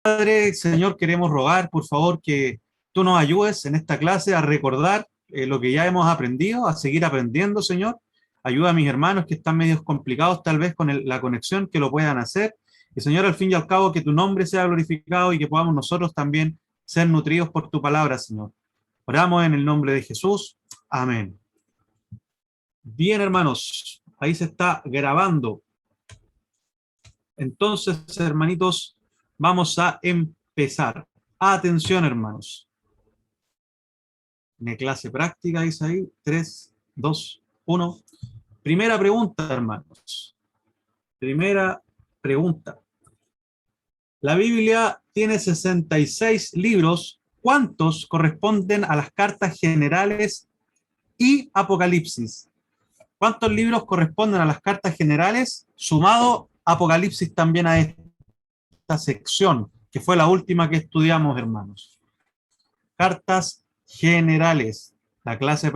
Padre, Señor, queremos rogar, por favor, que tú nos ayudes en esta clase a recordar lo que ya hemos aprendido, a seguir aprendiendo, Señor. Ayuda a mis hermanos que están medios complicados tal vez con la conexión, que lo puedan hacer. Y Señor, al fin y al cabo, que tu nombre sea glorificado y que podamos nosotros también ser nutridos por tu palabra, Señor. Oramos en el nombre de Jesús. Amén. Bien, hermanos, ahí se está grabando. Entonces, hermanitos, vamos a empezar. Atención, hermanos. De clase práctica, dice ahí. 3, 2, 1. Primera pregunta, hermanos. Primera pregunta. La Biblia tiene 66 libros. ¿Cuántos corresponden a las cartas generales y Apocalipsis? ¿Cuántos libros corresponden a las cartas generales? Sumado Apocalipsis también a esta sección, que fue la última que estudiamos, hermanos. Cartas generales. La clase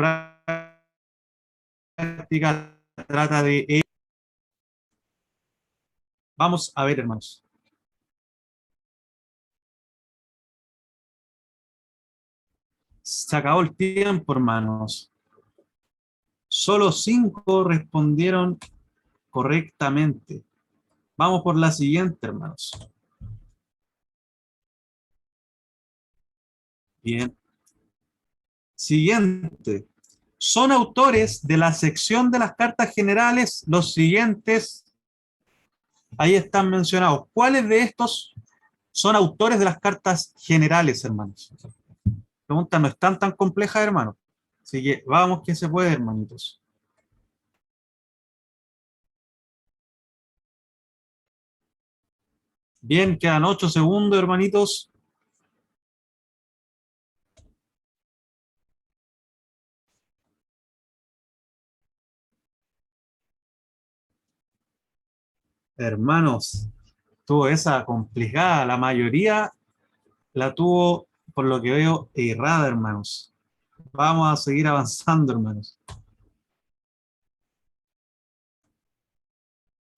práctica trata de... Vamos a ver, hermanos. Se acabó el tiempo, hermanos. Solo 5 respondieron correctamente. Vamos por la siguiente, hermanos. Bien. Siguiente. Son autores de la sección de las cartas generales los siguientes. Ahí están mencionados. ¿Cuáles de estos son autores de las cartas generales, hermanos? La pregunta no es tan compleja, hermanos. Así que vamos que se puede, hermanitos. Bien, quedan 8 segundos, hermanitos. Hermanos, tuvo esa complicada. La mayoría la tuvo, por lo que veo, errada, hermanos. Vamos a seguir avanzando, hermanos.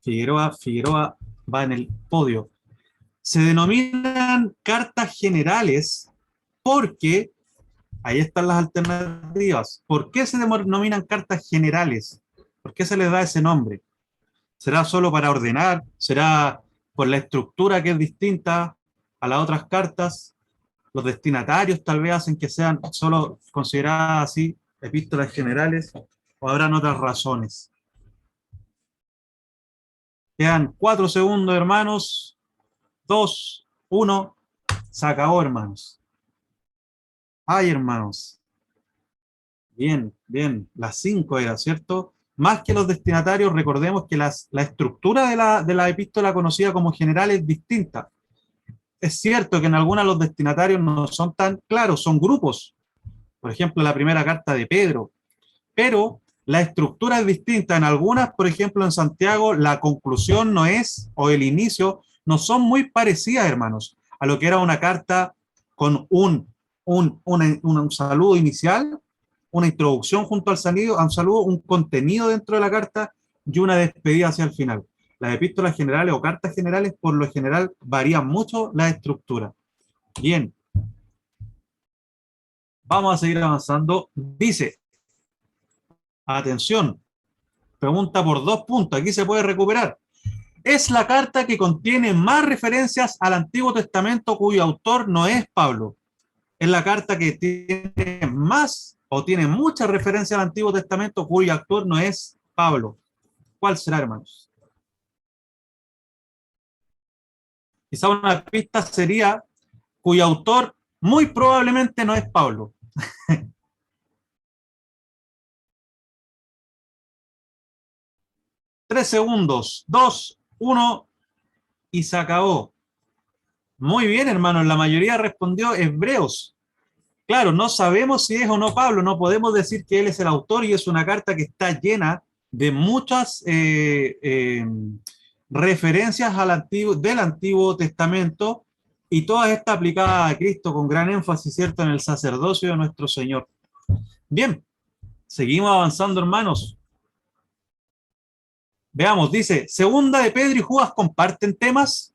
Figueroa va en el podio. Se denominan cartas generales porque, ahí están las alternativas. ¿Por qué se denominan cartas generales? ¿Por qué se les da ese nombre? ¿Será solo para ordenar? ¿Será por la estructura que es distinta a las otras cartas? Los destinatarios tal vez hacen que sean solo consideradas así epístolas generales, o habrán otras razones. Quedan 4 segundos, hermanos. 2, 1. Se acabó, hermanos. Ay, hermanos. Bien, bien. Las 5 era, ¿cierto? Más que los destinatarios, recordemos que la estructura de la epístola conocida como general es distinta. Es cierto que en algunas los destinatarios no son tan claros, son grupos. Por ejemplo, la primera carta de Pedro. Pero la estructura es distinta. En algunas, por ejemplo, en Santiago, la conclusión no es, o el inicio, no son muy parecidas, hermanos, a lo que era una carta con un saludo inicial, una introducción junto al saludo, un contenido dentro de la carta y una despedida hacia el final. Las epístolas generales o cartas generales, por lo general, varían mucho la estructura. Bien. Vamos a seguir avanzando. Dice, atención, pregunta por 2 puntos, aquí se puede recuperar. Es la carta que contiene más referencias al Antiguo Testamento cuyo autor no es Pablo. Es la carta que tiene más o tiene muchas referencias al Antiguo Testamento cuyo autor no es Pablo. ¿Cuál será, hermanos? Quizá una pista sería cuyo autor muy probablemente no es Pablo. 3 segundos, 2, 1 y se acabó. Muy bien, hermanos, la mayoría respondió Hebreos. Claro, no sabemos si es o no Pablo, no podemos decir que él es el autor y es una carta que está llena de muchas referencias del Antiguo Testamento y todas estas aplicadas a Cristo con gran énfasis, ¿cierto?, en el sacerdocio de nuestro Señor. Bien, seguimos avanzando, hermanos. Veamos, dice, Segunda de Pedro y Judas comparten temas.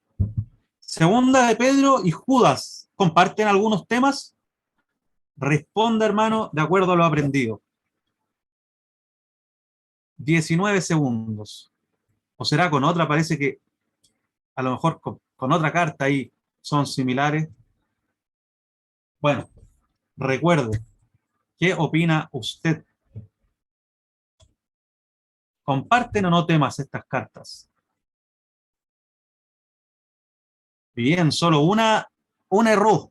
Segunda de Pedro y Judas, ¿comparten algunos temas? Responda, hermano, de acuerdo a lo aprendido. 19 segundos. O será con otra, parece que a lo mejor con otra carta ahí son similares. Bueno, recuerde, ¿qué opina usted? ¿Comparten o no temas estas cartas? Bien, solo un error.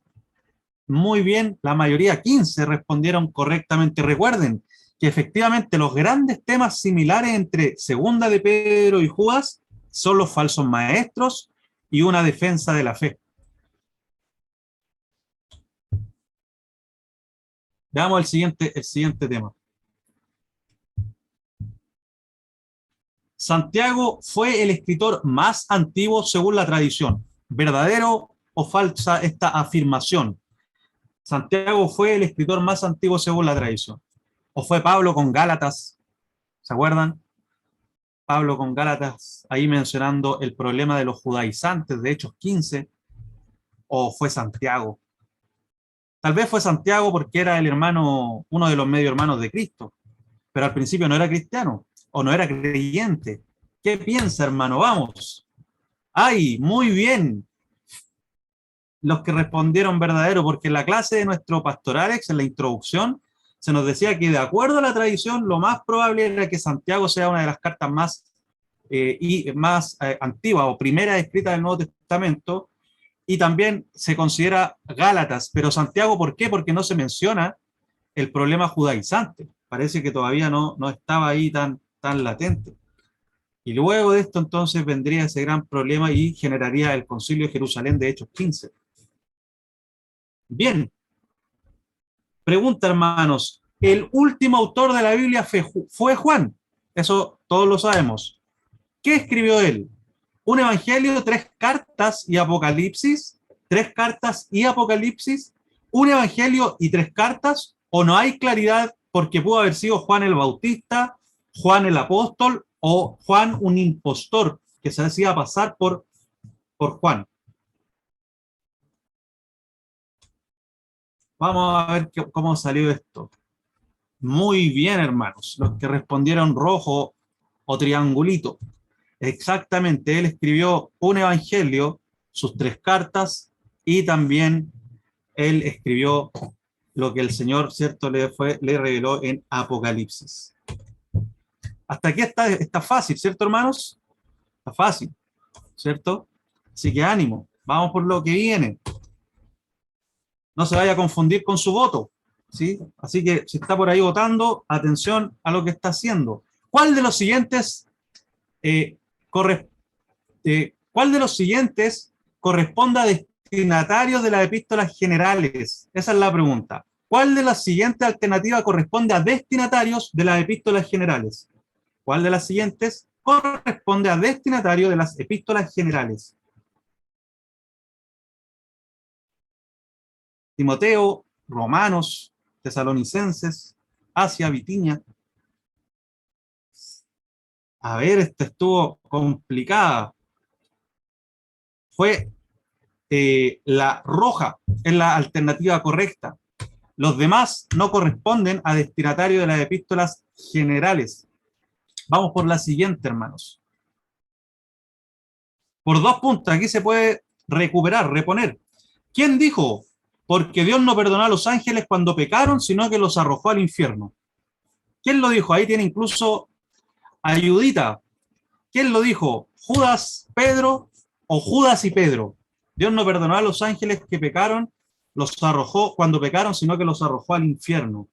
Muy bien, la mayoría, 15, respondieron correctamente. Recuerden que efectivamente los grandes temas similares entre Segunda de Pedro y Judas son los falsos maestros y una defensa de la fe. Veamos el siguiente tema. Santiago fue el escritor más antiguo según la tradición. ¿Verdadero o falsa esta afirmación? Santiago fue el escritor más antiguo según la tradición. ¿O fue Pablo con Gálatas? ¿Se acuerdan? Pablo con Gálatas, ahí mencionando el problema de los judaizantes de Hechos 15. ¿O fue Santiago? Tal vez fue Santiago porque era el hermano, uno de los medio hermanos de Cristo, pero al principio no era cristiano o no era creyente. ¿Qué piensa, hermano? Vamos. ¡Ay, muy bien! Los que respondieron verdadero, porque en la clase de nuestro pastor Alex, en la introducción, se nos decía que de acuerdo a la tradición, lo más probable era que Santiago sea una de las cartas más antiguas o primeras escritas del Nuevo Testamento, y también se considera Gálatas, pero Santiago, ¿por qué? Porque no se menciona el problema judaizante. Parece que todavía no estaba ahí tan latente. Y luego de esto entonces vendría ese gran problema y generaría el Concilio de Jerusalén de Hechos 15. Bien, pregunta, hermanos. El último autor de la Biblia fue Juan. Eso todos lo sabemos. ¿Qué escribió él? ¿Un evangelio, 3 cartas y Apocalipsis? ¿3 cartas y Apocalipsis? ¿Un evangelio y 3 cartas? ¿O no hay claridad porque pudo haber sido Juan el Bautista, Juan el Apóstol o Juan un impostor que se hacía pasar por Juan? Vamos a ver cómo salió esto. Muy bien, hermanos. Los que respondieron rojo o triangulito. Exactamente, él escribió un evangelio, sus 3 cartas, y también él escribió lo que el Señor, ¿cierto?, le reveló en Apocalipsis. Hasta aquí está fácil, ¿cierto, hermanos? Está fácil, ¿cierto? Así que ánimo, vamos por lo que viene. No se vaya a confundir con su voto, ¿sí? Así que si está por ahí votando, atención a lo que está haciendo. ¿Cuál de los siguientes ¿cuál de los siguientes corresponde a destinatarios de las epístolas generales? Esa es la pregunta. ¿Cuál de las siguientes alternativas corresponde a destinatarios de las epístolas generales? ¿Cuál de las siguientes corresponde a destinatario de las epístolas generales? Timoteo, Romanos, Tesalonicenses, Asia, Bitinia. A ver, esta estuvo complicada. Fue la roja, es la alternativa correcta. Los demás no corresponden a destinatario de las epístolas generales. Vamos por la siguiente, hermanos. Por 2 puntos, aquí se puede recuperar, reponer. ¿Quién dijo? Porque Dios no perdonó a los ángeles cuando pecaron, sino que los arrojó al infierno. ¿Quién lo dijo? Ahí tiene incluso ayudita. ¿Quién lo dijo? ¿Judas, Pedro o Judas y Pedro? Dios no perdonó a los ángeles que pecaron, los arrojó cuando pecaron, sino que los arrojó al infierno.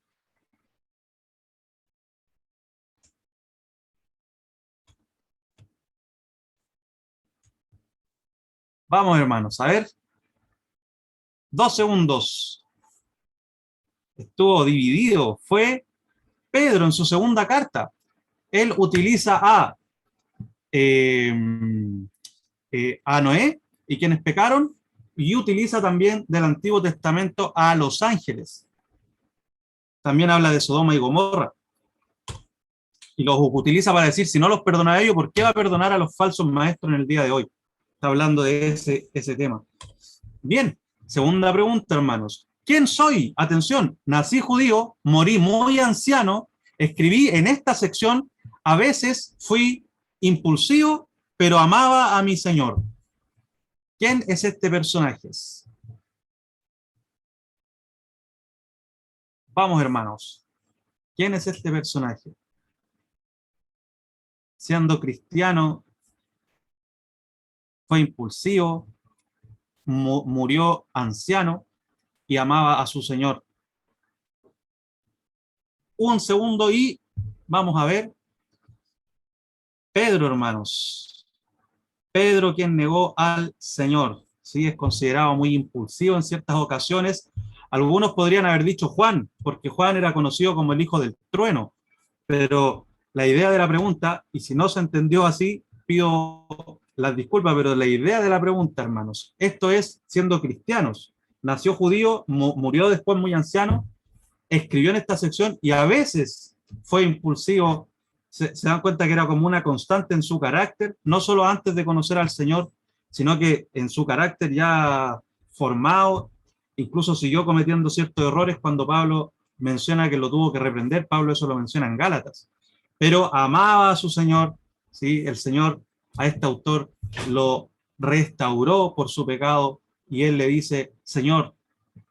Vamos, hermanos, a ver. 2 segundos. Estuvo dividido. Fue Pedro en su segunda carta. Él utiliza a Noé y quienes pecaron, y utiliza también del Antiguo Testamento a los ángeles. También habla de Sodoma y Gomorra. Y los utiliza para decir, si no los perdona a ellos, ¿por qué va a perdonar a los falsos maestros en el día de hoy? Está hablando de ese tema. Bien, segunda pregunta, hermanos. ¿Quién soy? Atención, nací judío, morí muy anciano, escribí en esta sección, a veces fui impulsivo, pero amaba a mi Señor. ¿Quién es este personaje? Vamos, hermanos. ¿Quién es este personaje? Siendo cristiano, fue impulsivo, murió anciano y amaba a su Señor. Un segundo y vamos a ver. Pedro, hermanos. Pedro, quien negó al Señor. Sí, es considerado muy impulsivo en ciertas ocasiones. Algunos podrían haber dicho Juan, porque Juan era conocido como el hijo del trueno. Pero la idea de la pregunta, y si no se entendió así, pido las disculpas, pero la idea de la pregunta, hermanos, esto es siendo cristianos. Nació judío, murió después muy anciano, escribió en esta sección y a veces fue impulsivo. Se dan cuenta que era como una constante en su carácter, no solo antes de conocer al Señor, sino que en su carácter ya formado, incluso siguió cometiendo ciertos errores cuando Pablo menciona que lo tuvo que reprender. Pablo eso lo menciona en Gálatas, pero amaba a su Señor. ¿Sí? El Señor a este autor lo restauró por su pecado y él le dice: Señor,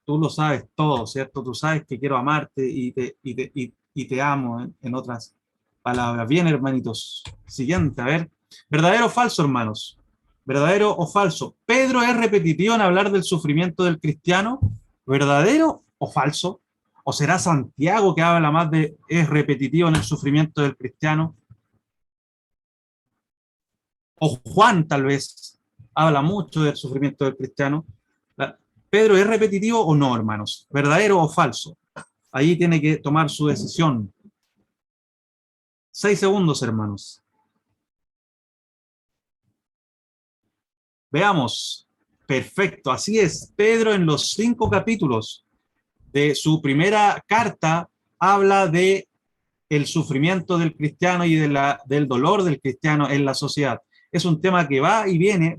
tú lo sabes todo, ¿cierto? Tú sabes que quiero amarte y te amo, en otras palabras. Bien, hermanitos. Siguiente, a ver. ¿Verdadero o falso, hermanos? ¿Verdadero o falso? ¿Pedro es repetitivo en hablar del sufrimiento del cristiano? ¿Verdadero o falso? ¿O será Santiago que habla más de es repetitivo en el sufrimiento del cristiano? ¿O Juan tal vez habla mucho del sufrimiento del cristiano? ¿Pedro es repetitivo o no, hermanos? ¿Verdadero o falso? Ahí tiene que tomar su decisión. 6 segundos, hermanos. Veamos. Perfecto, así es. Pedro en los 5 capítulos de su primera carta habla de el sufrimiento del cristiano y del dolor del cristiano en la sociedad. Es un tema que va y viene,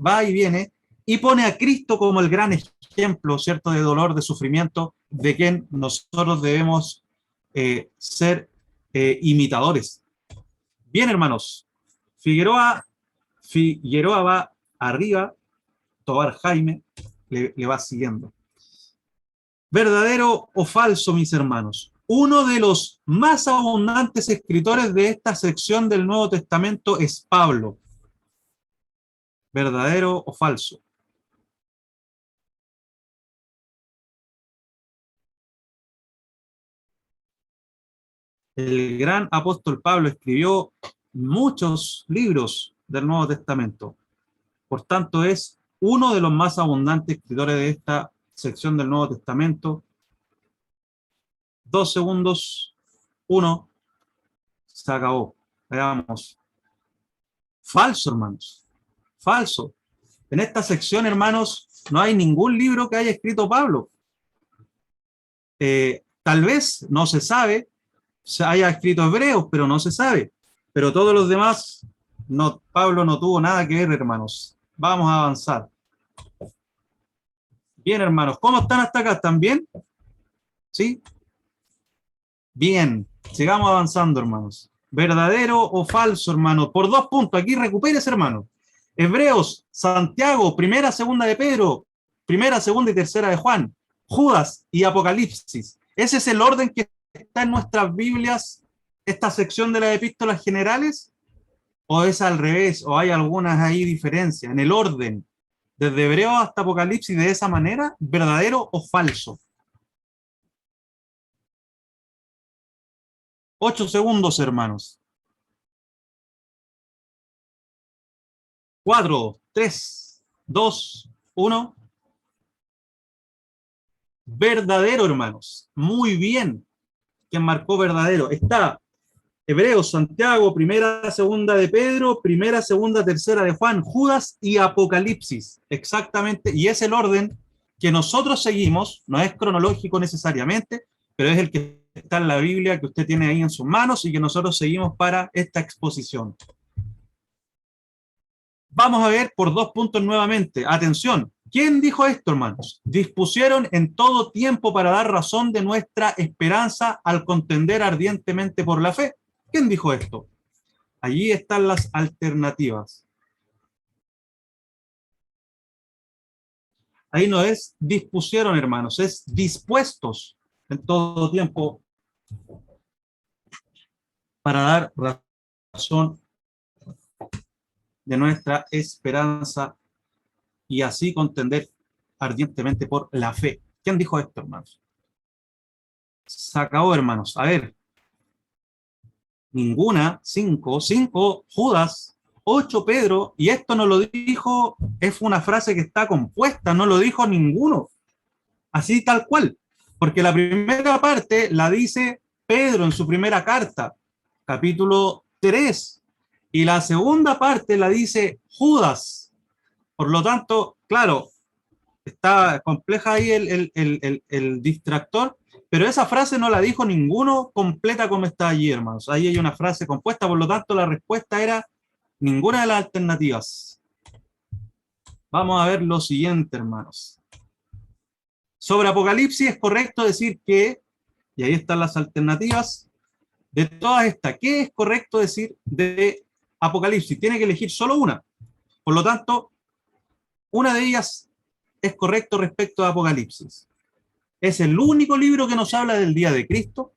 y pone a Cristo como el gran ejemplo, ¿cierto?, de dolor, de sufrimiento, de quien nosotros debemos ser imitadores. Bien, hermanos. Figueroa va arriba, Tobar Jaime le va siguiendo. ¿Verdadero o falso, mis hermanos? Uno de los más abundantes escritores de esta sección del Nuevo Testamento es Pablo. ¿Verdadero o falso? El gran apóstol Pablo escribió muchos libros del Nuevo Testamento. Por tanto, es uno de los más abundantes escritores de esta sección del Nuevo Testamento. 2 segundos. 1. Se acabó. Veamos. Falso, hermanos. Falso. En esta sección, hermanos, no hay ningún libro que haya escrito Pablo. Tal vez, no se sabe, se haya escrito Hebreos, pero no se sabe. Pero todos los demás, no, Pablo no tuvo nada que ver, hermanos. Vamos a avanzar. Bien, hermanos, ¿cómo están hasta acá? ¿Están bien? ¿Sí? Bien, sigamos avanzando, hermanos. ¿Verdadero o falso, hermano? Por 2 puntos, aquí recupérese, hermano. Hebreos, Santiago, primera, segunda de Pedro, primera, segunda y tercera de Juan, Judas y Apocalipsis. ¿Ese es el orden que está en nuestras Biblias, esta sección de las epístolas generales? ¿O es al revés? ¿O hay algunas ahí diferencias en el orden? Desde Hebreo hasta Apocalipsis, de esa manera, ¿verdadero o falso? 8 segundos, hermanos. 4, 3, 2, 1. Verdadero, hermanos. Muy bien. ¿Quién marcó verdadero? Está Hebreos, Santiago, primera, segunda de Pedro, primera, segunda, tercera de Juan, Judas y Apocalipsis. Exactamente. Y es el orden que nosotros seguimos. No es cronológico necesariamente, pero es el que está en la Biblia que usted tiene ahí en sus manos y que nosotros seguimos para esta exposición. Vamos a ver por 2 puntos nuevamente. Atención. ¿Quién dijo esto, hermanos? Dispusieron en todo tiempo para dar razón de nuestra esperanza al contender ardientemente por la fe. ¿Quién dijo esto? Allí están las alternativas. Ahí no es dispusieron, hermanos, es dispuestos en todo tiempo para dar razón de nuestra esperanza y así contender ardientemente por la fe. ¿Quién dijo esto, hermanos? Se acabó, hermanos. A ver, ninguna, 5 Judas, 8 Pedro, y esto no lo dijo, es una frase que está compuesta, no lo dijo ninguno, así tal cual, porque la primera parte la dice Pedro en su primera carta, capítulo 3, y la segunda parte la dice Judas. Por lo tanto, claro, está compleja ahí el distractor, pero esa frase no la dijo ninguno completa como está allí, hermanos. Ahí hay una frase compuesta, por lo tanto la respuesta era ninguna de las alternativas. Vamos a ver lo siguiente, hermanos. Sobre Apocalipsis es correcto decir que, y ahí están las alternativas, de todas estas, ¿qué es correcto decir de Apocalipsis? Tiene que elegir solo una. Por lo tanto, una de ellas es correcto respecto a Apocalipsis. Es el único libro que nos habla del día de Cristo.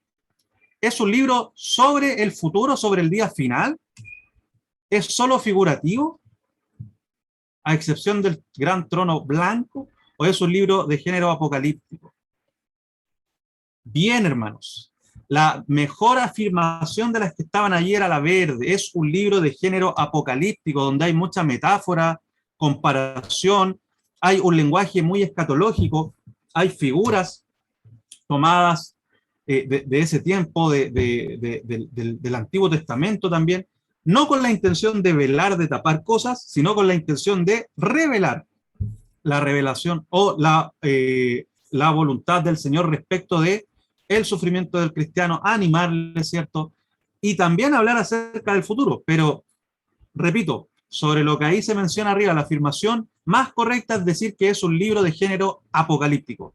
Es un libro sobre el futuro, sobre el día final. Es solo figurativo, a excepción del gran trono blanco, o es un libro de género apocalíptico. Bien, hermanos. La mejor afirmación de las que estaban allí era la verde. Es un libro de género apocalíptico, donde hay mucha metáfora, comparación, hay un lenguaje muy escatológico, hay figuras tomadas de ese tiempo, del Antiguo Testamento también, no con la intención de velar, de tapar cosas, sino con la intención de revelar la revelación o la voluntad del Señor respecto de el sufrimiento del cristiano, animarle, ¿cierto? Y también hablar acerca del futuro. Pero, repito, sobre lo que ahí se menciona arriba, la afirmación más correcta es decir que es un libro de género apocalíptico.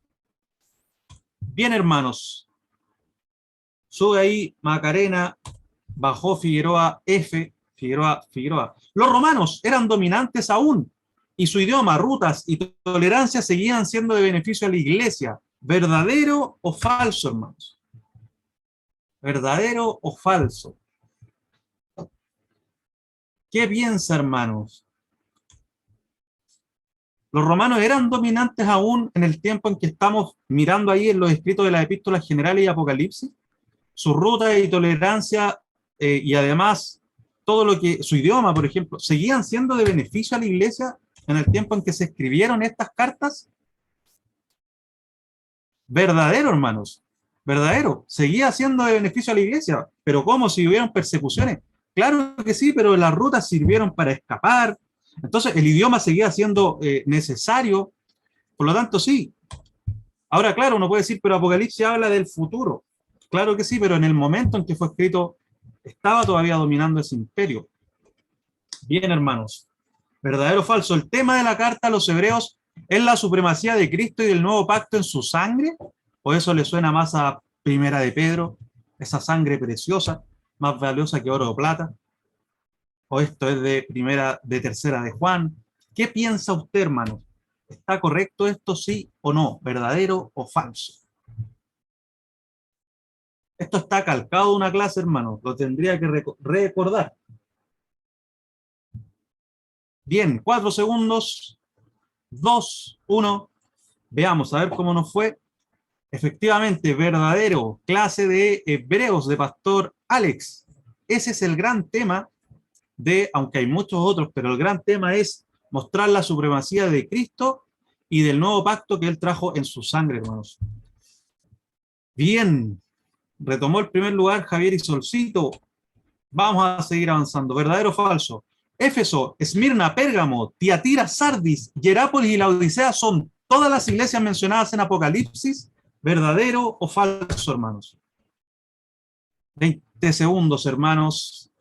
Bien, hermanos, sube ahí Macarena, bajó Figueroa F, Figueroa. Los romanos eran dominantes aún y su idioma, rutas y tolerancia seguían siendo de beneficio a la iglesia. ¿Verdadero o falso, hermanos? ¿Verdadero o falso? ¿Qué piensa, hermanos? Los romanos eran dominantes aún en el tiempo en que estamos mirando ahí en los escritos de las epístolas generales y Apocalipsis. Su ruta y tolerancia y además todo lo que, su idioma, por ejemplo, seguían siendo de beneficio a la iglesia en el tiempo en que se escribieron estas cartas. Verdadero, hermanos, verdadero, seguía siendo de beneficio a la iglesia, pero ¿cómo? Si hubieron persecuciones. Claro que sí, pero las rutas sirvieron para escapar, entonces el idioma seguía siendo necesario, por lo tanto sí. Ahora, claro, uno puede decir, pero Apocalipsis habla del futuro. Claro que sí, pero en el momento en que fue escrito, estaba todavía dominando ese imperio. Bien, hermanos. ¿Verdadero o falso? El tema de la carta a los hebreos es la supremacía de Cristo y del nuevo pacto en su sangre. ¿O eso le suena más a Primera de Pedro? Esa sangre preciosa, más valiosa que oro o plata. ¿O esto es de Tercera de Juan? ¿Qué piensa usted, hermano? ¿Está correcto esto, sí o no? ¿Verdadero o falso? Esto está calcado de una clase, hermano. Lo tendría que recordar. Bien, 4 segundos. 2, 1. Veamos, a ver cómo nos fue. Efectivamente, verdadero. Clase de Hebreos de Pastor Alex. Ese es el gran tema aunque hay muchos otros, pero el gran tema es mostrar la supremacía de Cristo y del nuevo pacto que él trajo en su sangre, hermanos. Bien, retomó el primer lugar Javier y Solcito. Vamos a seguir avanzando. ¿Verdadero o falso? Éfeso, Esmirna, Pérgamo, Tiatira, Sardis, Hierápolis y la Odisea son todas las iglesias mencionadas en Apocalipsis. ¿Verdadero o falso, hermanos? 20 segundos, hermanos.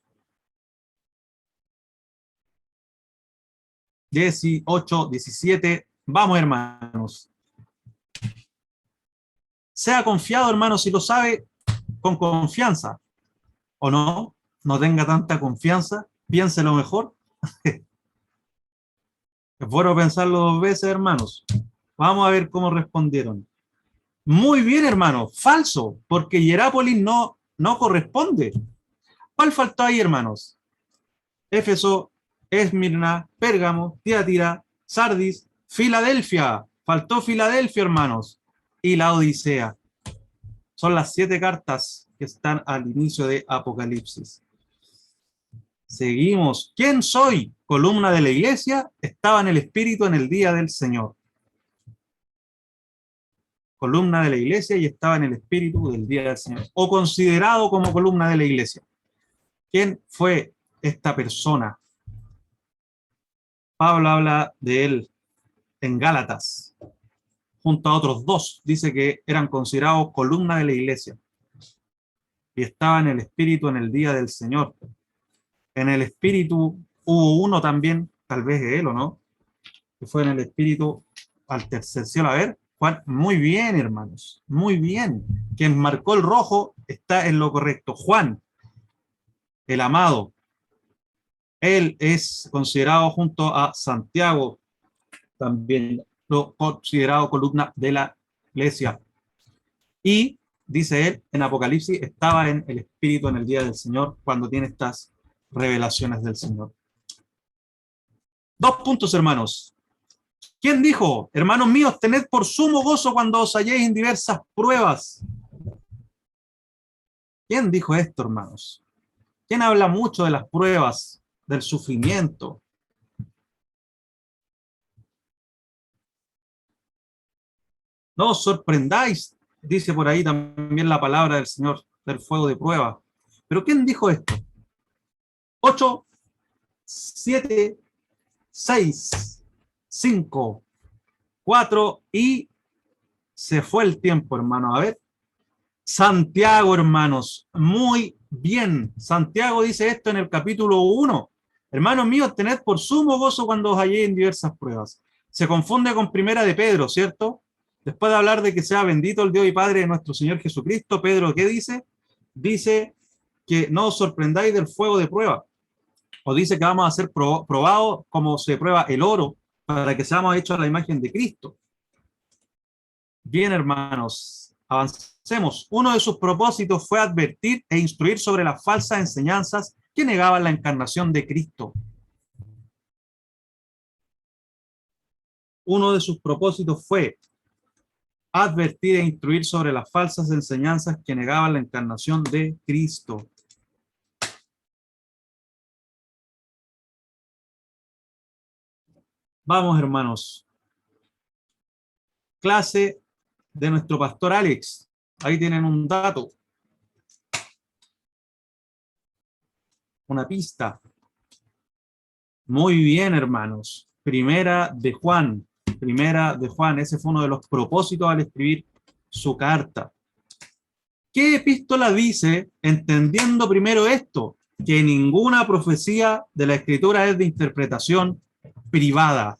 18, 17. Vamos, hermanos. Sea confiado, hermanos, si lo sabe, con confianza. ¿O no? No tenga tanta confianza. Piénselo mejor. Es bueno pensarlo dos veces, hermanos. Vamos a ver cómo respondieron. Muy bien, hermano. Falso, porque Hierápolis no corresponde. ¿Cuál faltó ahí, hermanos? Éfeso, Esmirna, Pérgamo, Tiatira, Sardis, Filadelfia. Faltó Filadelfia, hermanos. Y la Odisea. Son las 7 cartas que están al inicio de Apocalipsis. Seguimos. ¿Quién soy? Columna de la iglesia. Estaba en el Espíritu en el día del Señor. Columna de la iglesia y estaba en el Espíritu del día del Señor. O considerado como columna de la iglesia. ¿Quién fue esta persona? Pablo habla de él en Gálatas, junto a otros dos. Dice que eran considerados columna de la iglesia. Y estaba en el Espíritu en el día del Señor. En el Espíritu hubo uno también, tal vez él o no, que fue en el Espíritu al tercer cielo. A ver, Juan, muy bien, hermanos, muy bien. Quien marcó el rojo está en lo correcto. Juan, el amado. Él es considerado junto a Santiago, también lo considerado columna de la iglesia. Y, dice él, en Apocalipsis estaba en el Espíritu en el día del Señor, cuando tiene estas revelaciones del Señor. 2 puntos, hermanos. ¿Quién dijo? Hermanos míos, tened por sumo gozo cuando os halléis en diversas pruebas. ¿Quién dijo esto, hermanos? ¿Quién habla mucho de las pruebas, del sufrimiento? No os sorprendáis, dice por ahí también la palabra del Señor, del fuego de prueba. ¿Pero quién dijo esto? 8, 7, 6, 5, 4 y se fue el tiempo, hermano. A ver. Santiago, hermanos. Muy bien. Santiago dice esto en el capítulo 1. Hermanos míos, tened por sumo gozo cuando os halléis en diversas pruebas. Se confunde con Primera de Pedro, ¿cierto? Después de hablar de que sea bendito el Dios y Padre de nuestro Señor Jesucristo, Pedro, ¿qué dice? Dice que no os sorprendáis del fuego de prueba. O dice que vamos a ser probados como se prueba el oro para que seamos hechos a la imagen de Cristo. Bien, hermanos, avancemos. Uno de sus propósitos fue advertir e instruir sobre las falsas enseñanzas que negaban la encarnación de Cristo. Uno de sus propósitos fue advertir e instruir sobre las falsas enseñanzas que negaban la encarnación de Cristo. Vamos, hermanos. Clase de nuestro pastor Alex. Ahí tienen un dato. Una pista. Muy bien, hermanos. Primera de Juan. Primera de Juan. Ese fue uno de los propósitos al escribir su carta. ¿Qué epístola dice, entendiendo primero esto, que ninguna profecía de la Escritura es de interpretación privada?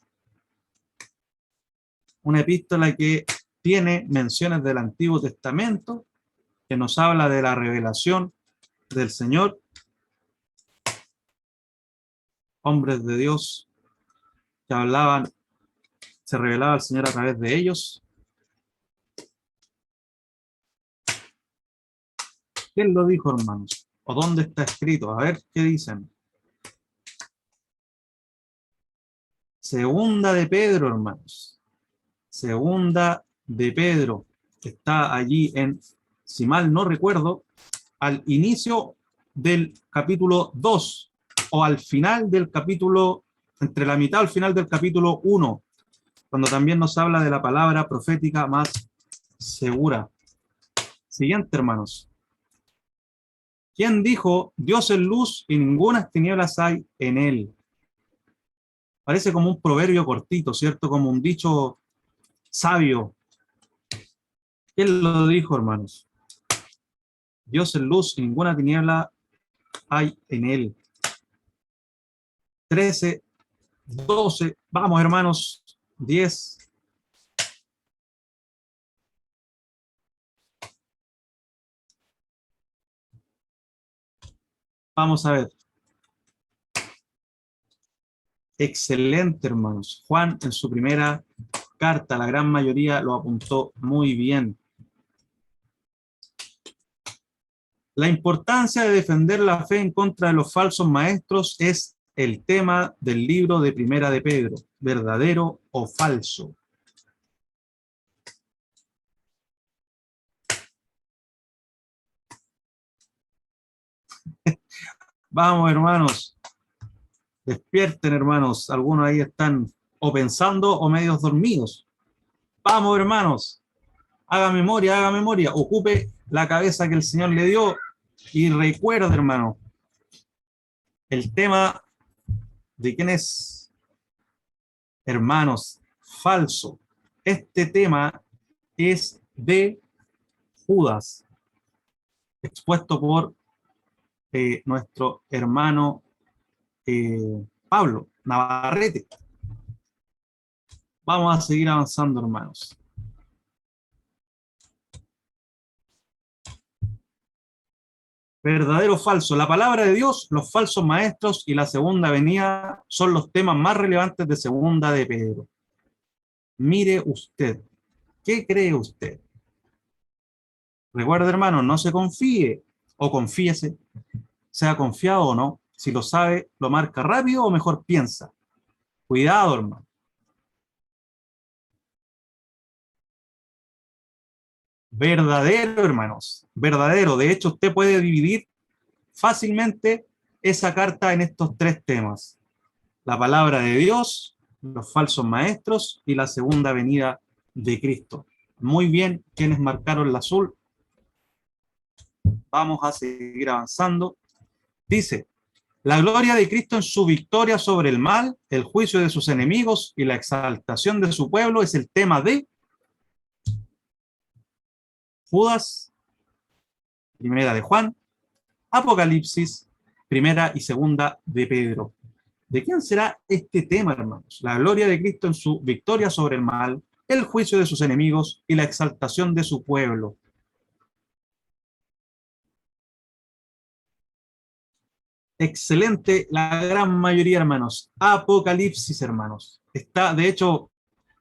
Una epístola que tiene menciones del Antiguo Testamento, que nos habla de la revelación del Señor, hombres de Dios que hablaban, se revelaba el Señor a través de ellos. ¿Quién lo dijo, hermanos? ¿O dónde está escrito? A ver, ¿qué dicen? Segunda de Pedro, hermanos. Segunda de Pedro, que está allí en, si mal no recuerdo, al inicio del capítulo 2, o al final del capítulo, entre la mitad al final del capítulo 1, cuando también nos habla de la palabra profética más segura. Siguiente, hermanos. ¿Quién dijo, Dios es luz y ninguna tinieblas hay en él? Parece como un proverbio cortito, ¿cierto? Como un dicho sabio. ¿Quién lo dijo, hermanos? Dios es luz y ninguna tiniebla hay en él. 13, 12, vamos hermanos, 10. Vamos a ver. Excelente, hermanos. Juan en su primera carta, la gran mayoría lo apuntó muy bien. La importancia de defender la fe en contra de los falsos maestros es el tema del libro de Primera de Pedro, verdadero o falso. Vamos, hermanos, despierten, hermanos. Algunos ahí están o pensando o medios dormidos. Vamos, hermanos, haga memoria, ocupe la cabeza que el Señor le dio y recuerde, hermano, el tema de quién es, hermanos, falso. Este tema es de Judas, expuesto por nuestro hermano Pablo Navarrete. Vamos a seguir avanzando, hermanos. Verdadero o falso. La palabra de Dios, los falsos maestros y la segunda venida son los temas más relevantes de segunda de Pedro. Mire usted, ¿qué cree usted? Recuerde, hermano, no se confíe o confíese, sea confiado o no. Si lo sabe, lo marca rápido o mejor piensa. Cuidado, hermano. Verdadero, hermanos. Verdadero. De hecho, usted puede dividir fácilmente esa carta en estos tres temas. La palabra de Dios, los falsos maestros y la segunda venida de Cristo. Muy bien, quienes marcaron el azul. Vamos a seguir avanzando. Dice, la gloria de Cristo en su victoria sobre el mal, el juicio de sus enemigos y la exaltación de su pueblo es el tema de Judas, primera de Juan, Apocalipsis, primera y segunda de Pedro. ¿De quién será este tema, hermanos? La gloria de Cristo en su victoria sobre el mal, el juicio de sus enemigos y la exaltación de su pueblo. Excelente, la gran mayoría, hermanos. Apocalipsis, hermanos. Está, de hecho,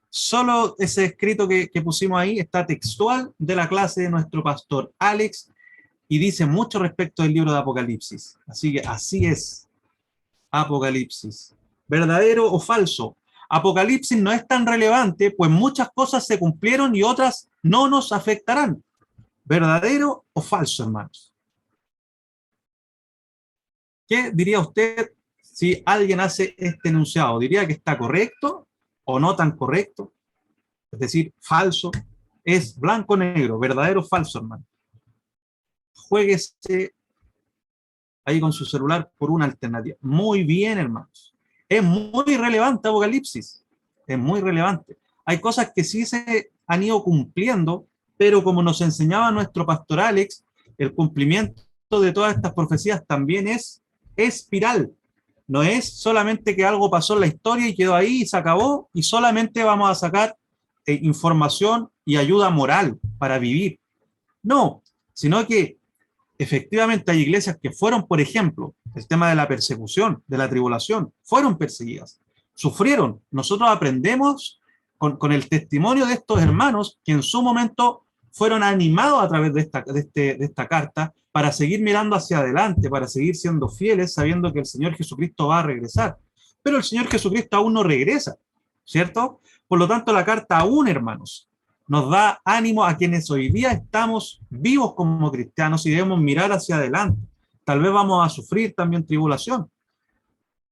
solo ese escrito que pusimos ahí está textual de la clase de nuestro pastor Alex y dice mucho respecto del libro de Apocalipsis. Así que así es. Apocalipsis. ¿Verdadero o falso? Apocalipsis no es tan relevante, pues muchas cosas se cumplieron y otras no nos afectarán. ¿Verdadero o falso, hermanos? ¿Qué diría usted si alguien hace este enunciado? ¿Diría que está correcto o no tan correcto? Es decir, falso. Es blanco o negro, verdadero o falso, hermano. Juéguese ahí con su celular por una alternativa. Muy bien, hermanos. Es muy relevante Apocalipsis. Es muy relevante. Hay cosas que sí se han ido cumpliendo, pero como nos enseñaba nuestro pastor Alex, el cumplimiento de todas estas profecías también es espiral. No es solamente que algo pasó en la historia y quedó ahí y se acabó y solamente vamos a sacar información y ayuda moral para vivir. No, sino que efectivamente hay iglesias que fueron, por ejemplo, el tema de la persecución, de la tribulación, fueron perseguidas, sufrieron. Nosotros aprendemos con el testimonio de estos hermanos que en su momento fueron animados a través de esta carta para seguir mirando hacia adelante, para seguir siendo fieles, sabiendo que el Señor Jesucristo va a regresar. Pero el Señor Jesucristo aún no regresa, ¿cierto? Por lo tanto, la carta aún, hermanos, nos da ánimo a quienes hoy día estamos vivos como cristianos y debemos mirar hacia adelante. Tal vez vamos a sufrir también tribulación.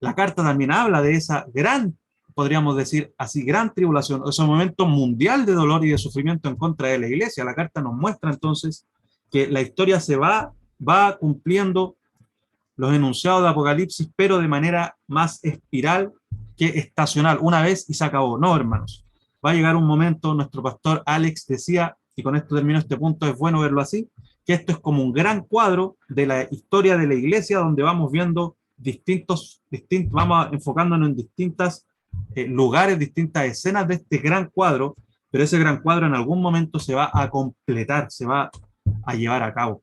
La carta también habla de esa gran, podríamos decir así, gran tribulación, ese momento mundial de dolor y de sufrimiento en contra de la iglesia. La carta nos muestra entonces que la historia se va cumpliendo los enunciados de Apocalipsis, pero de manera más espiral que estacional, una vez y se acabó. No, hermanos. Va a llegar un momento, nuestro pastor Alex decía, y con esto termino este punto, es bueno verlo así, que esto es como un gran cuadro de la historia de la iglesia, donde vamos viendo vamos enfocándonos en distintos lugares, distintas escenas de este gran cuadro, pero ese gran cuadro en algún momento se va a completar, se va a llevar a cabo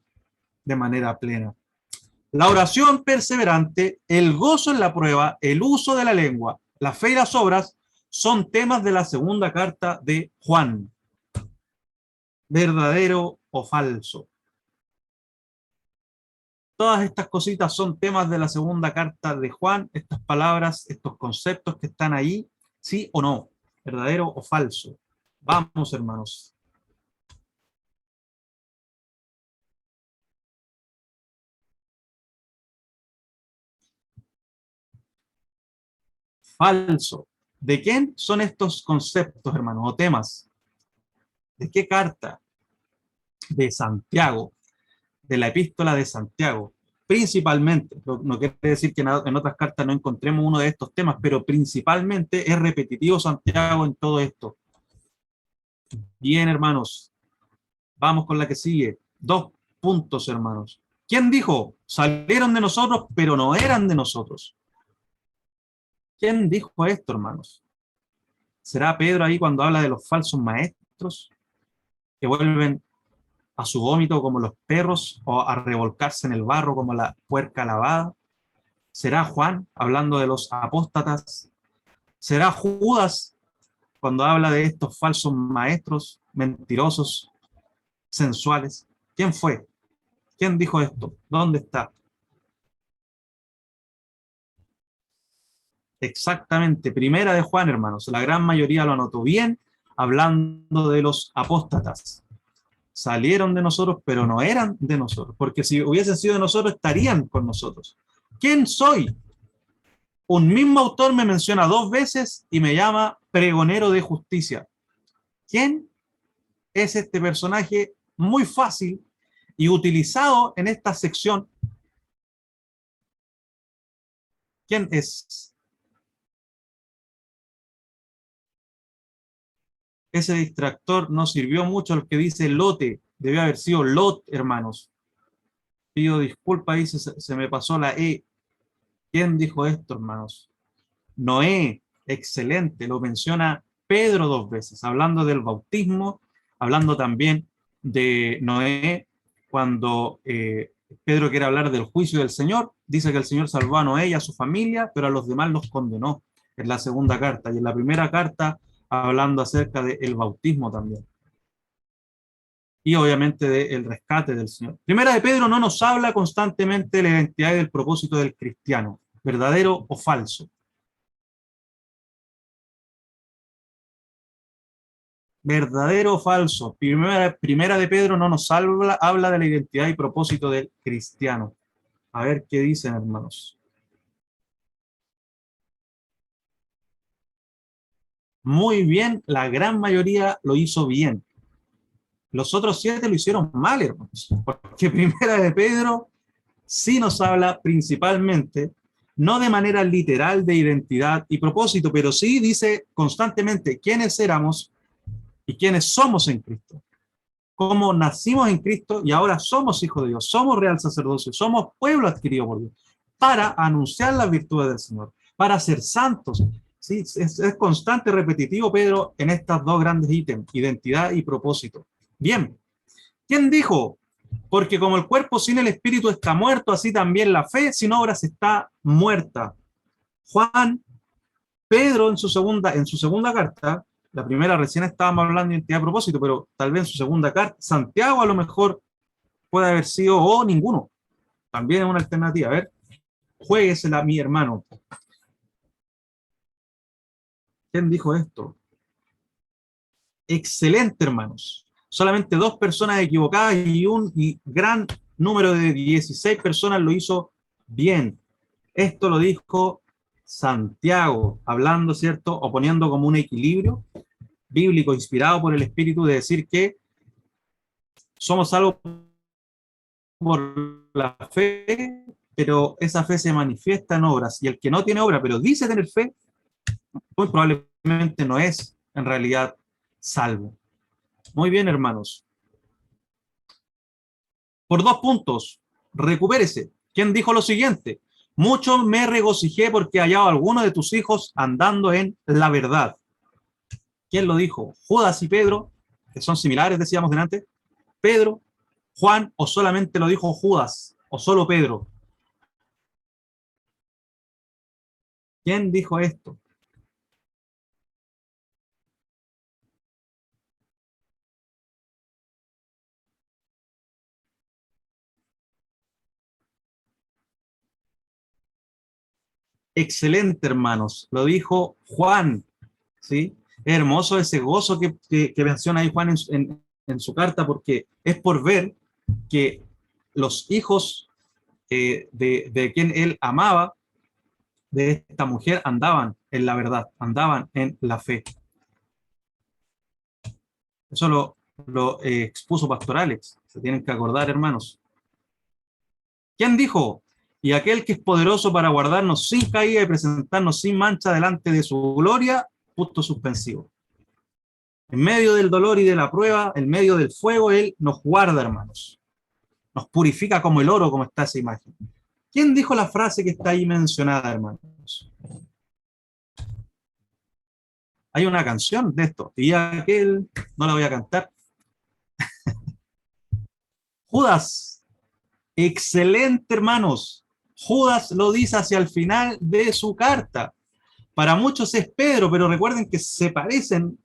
de manera plena. La oración perseverante, el gozo en la prueba, el uso de la lengua, la fe y las obras son temas de la segunda carta de Juan. ¿Verdadero o falso? Todas estas cositas son temas de la segunda carta de Juan, estas palabras, estos conceptos que están ahí, sí o no, verdadero o falso. Vamos, hermanos. Falso. ¿De quién son estos conceptos, hermanos, o temas? ¿De qué carta? De Santiago, de la epístola de Santiago. Principalmente, no quiere decir que en otras cartas no encontremos uno de estos temas, pero principalmente es repetitivo Santiago en todo esto. Bien, hermanos, vamos con la que sigue. 2 puntos, hermanos. ¿Quién dijo? Salieron de nosotros, pero no eran de nosotros. ¿Quién dijo esto, hermanos? ¿Será Pedro ahí cuando habla de los falsos maestros que vuelven a su vómito como los perros o a revolcarse en el barro como la puerca lavada? ¿Será Juan hablando de los apóstatas? ¿Será Judas cuando habla de estos falsos maestros mentirosos, sensuales? ¿Quién fue? ¿Quién dijo esto? ¿Dónde está? Exactamente, primera de Juan, hermanos. La gran mayoría lo anotó bien, hablando de los apóstatas. Salieron de nosotros, pero no eran de nosotros, porque si hubiesen sido de nosotros, estarían con nosotros. ¿Quién soy? Un mismo autor me menciona 2 veces y me llama pregonero de justicia. ¿Quién es este personaje? Muy fácil y utilizado en esta sección. ¿Quién es? Ese distractor no sirvió mucho, el que dice lote. Debió haber sido Lot, hermanos. Pido disculpas, ahí se me pasó la E. ¿Quién dijo esto, hermanos? Noé, excelente, lo menciona Pedro 2 veces, hablando del bautismo, hablando también de Noé, cuando Pedro quiere hablar del juicio del Señor, dice que el Señor salvó a Noé y a su familia, pero a los demás los condenó, en la segunda carta, y en la primera carta hablando acerca del bautismo también. Y obviamente del rescate del Señor. Primera de Pedro no nos habla constantemente de la identidad y del propósito del cristiano, verdadero o falso. ¿Verdadero o falso? Primera de Pedro no nos habla de la identidad y propósito del cristiano. A ver qué dicen, hermanos. Muy bien, la gran mayoría lo hizo bien. Los otros 7 lo hicieron mal, hermanos. Porque Primera de Pedro sí nos habla principalmente, no de manera literal de identidad y propósito, pero sí dice constantemente quiénes éramos y quiénes somos en Cristo. Cómo nacimos en Cristo y ahora somos hijos de Dios, somos real sacerdocio, somos pueblo adquirido por Dios, para anunciar las virtudes del Señor, para ser santos. Sí, es constante, repetitivo, Pedro, en estas 2 grandes ítems, identidad y propósito. Bien, ¿quién dijo? Porque como el cuerpo sin el espíritu está muerto, así también la fe sin obras está muerta. Juan, Pedro en su segunda carta, la primera recién estábamos hablando de identidad y propósito, pero tal vez en su segunda carta, Santiago a lo mejor puede haber sido o ninguno. También es una alternativa. A ver, jueguesela, mi hermano. ¿Quién dijo esto? Excelente, hermanos. Solamente 2 personas equivocadas y un gran número de 16 personas lo hizo bien. Esto lo dijo Santiago, hablando, ¿cierto? O poniendo como un equilibrio bíblico inspirado por el Espíritu de decir que somos salvos por la fe, pero esa fe se manifiesta en obras. Y el que no tiene obra, pero dice tener fe, muy probablemente no es en realidad salvo. Muy bien, hermanos. Por 2 puntos, recupérese. ¿Quién dijo lo siguiente? Mucho me regocijé porque he hallado a alguno de tus hijos andando en la verdad. ¿Quién lo dijo? Judas y Pedro, que son similares, decíamos delante. Pedro, Juan, o solamente lo dijo Judas, o solo Pedro. ¿Quién dijo esto? Excelente, hermanos. Lo dijo Juan, ¿sí? Es hermoso ese gozo que menciona ahí Juan en su carta, porque es por ver que los hijos de quien él amaba, de esta mujer, andaban en la verdad, andaban en la fe. Eso lo expuso Pastor Alex. Se tienen que acordar, hermanos. ¿Quién dijo? Y aquel que es poderoso para guardarnos sin caída y presentarnos sin mancha delante de su gloria, punto suspensivo. En medio del dolor y de la prueba, en medio del fuego, Él nos guarda, hermanos. Nos purifica como el oro, como está esa imagen. ¿Quién dijo la frase que está ahí mencionada, hermanos? Hay una canción de esto. Y aquel, no la voy a cantar. Judas. Excelente, hermanos. Judas lo dice hacia el final de su carta. Para muchos es Pedro, pero recuerden que se parecen,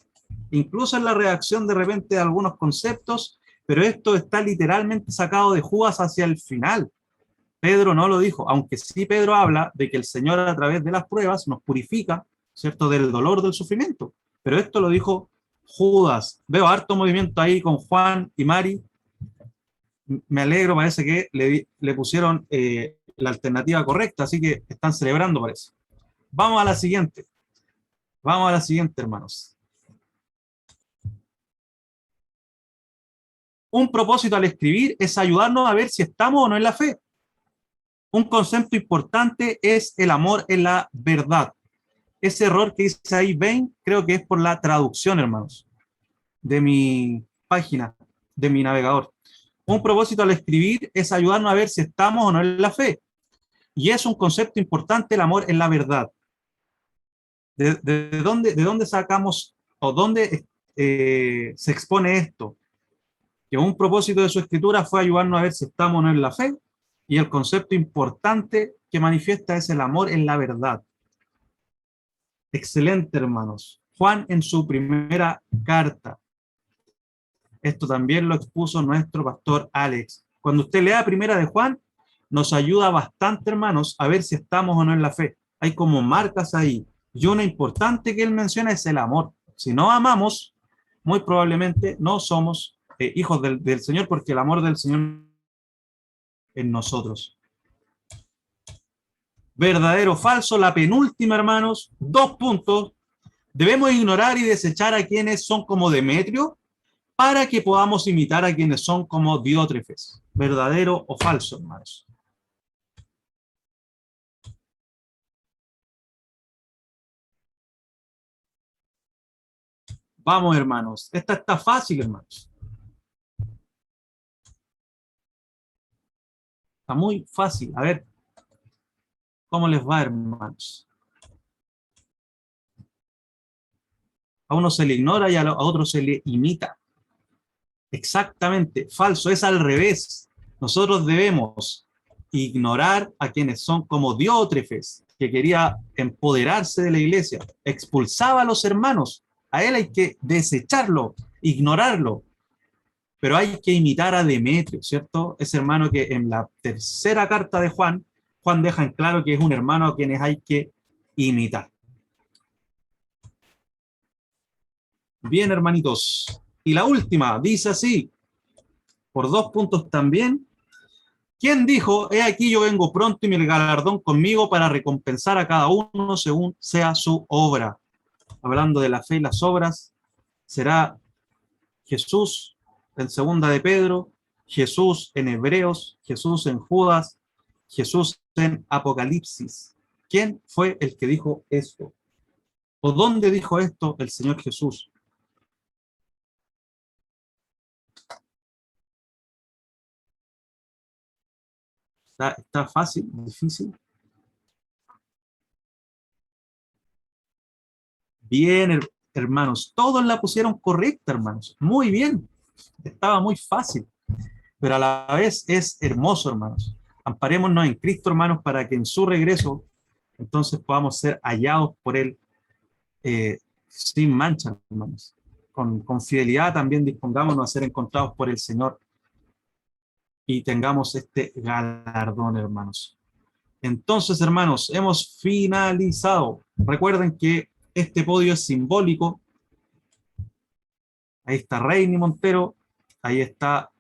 incluso en la redacción de repente de algunos conceptos, pero esto está literalmente sacado de Judas hacia el final. Pedro no lo dijo, aunque sí Pedro habla de que el Señor a través de las pruebas nos purifica, ¿cierto?, del dolor, del sufrimiento. Pero esto lo dijo Judas. Veo harto movimiento ahí con Juan y Mari. Me alegro, parece que le pusieron la alternativa correcta, así que están celebrando, parece. Vamos a la siguiente. Vamos a la siguiente, hermanos. Un propósito al escribir es ayudarnos a ver si estamos o no en la fe. Un concepto importante es el amor en la verdad. Ese error que dice ahí, ven, creo que es por la traducción, hermanos, de mi página, de mi navegador. Un propósito al escribir es ayudarnos a ver si estamos o no en la fe. Y es un concepto importante el amor en la verdad. ¿De dónde sacamos o dónde se expone esto? Que un propósito de su escritura fue ayudarnos a ver si estamos o no en la fe, y el concepto importante que manifiesta es el amor en la verdad. Excelente, hermanos. Juan en su primera carta. Esto también lo expuso nuestro pastor Alex. Cuando usted lea primera de Juan, nos ayuda bastante, hermanos, a ver si estamos o no en la fe. Hay como marcas ahí. Y una importante que él menciona es el amor. Si no amamos, muy probablemente no somos hijos del Señor, porque el amor del Señor en nosotros. Verdadero o falso, la penúltima, hermanos, 2 puntos. Debemos ignorar y desechar a quienes son como Demetrio para que podamos imitar a quienes son como Diótrefes. Verdadero o falso, hermanos. Vamos, hermanos. Esta está fácil, hermanos. Está muy fácil. A ver, ¿cómo les va, hermanos? A uno se le ignora y a otro se le imita. Exactamente, falso, es al revés. Nosotros debemos ignorar a quienes son como Diótrefes, que quería empoderarse de la iglesia, expulsaba a los hermanos. A él hay que desecharlo, ignorarlo, pero hay que imitar a Demetrio, ¿cierto? Ese hermano que en la tercera carta de Juan, Juan deja en claro que es un hermano a quienes hay que imitar. Bien, hermanitos. Y la última, dice así, por 2 puntos también. ¿Quién dijo, he aquí yo vengo pronto y mi galardón conmigo para recompensar a cada uno según sea su obra? Hablando de la fe y las obras, será Jesús en segunda de Pedro, Jesús en Hebreos, Jesús en Judas, Jesús en Apocalipsis. ¿Quién fue el que dijo esto? ¿O dónde dijo esto el Señor Jesús? Está fácil, difícil. Bien, hermanos. Todos la pusieron correcta, hermanos. Muy bien. Estaba muy fácil, pero a la vez es hermoso, hermanos. Amparémonos en Cristo, hermanos, para que en su regreso entonces podamos ser hallados por Él sin mancha, hermanos. Con fidelidad también dispongámonos a ser encontrados por el Señor y tengamos este galardón, hermanos. Entonces, hermanos, hemos finalizado. Recuerden que este podio es simbólico. Ahí está Reini Montero, ahí está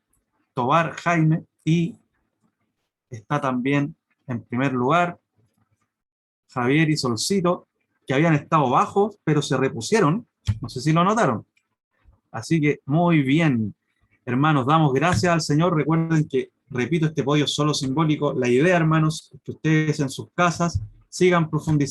Tobar Jaime y está también en primer lugar Javier y Solcito, que habían estado bajos, pero se repusieron. No sé si lo notaron. Así que muy bien, hermanos, damos gracias al Señor. Recuerden que, repito, este podio es solo simbólico. La idea, hermanos, es que ustedes en sus casas sigan profundizando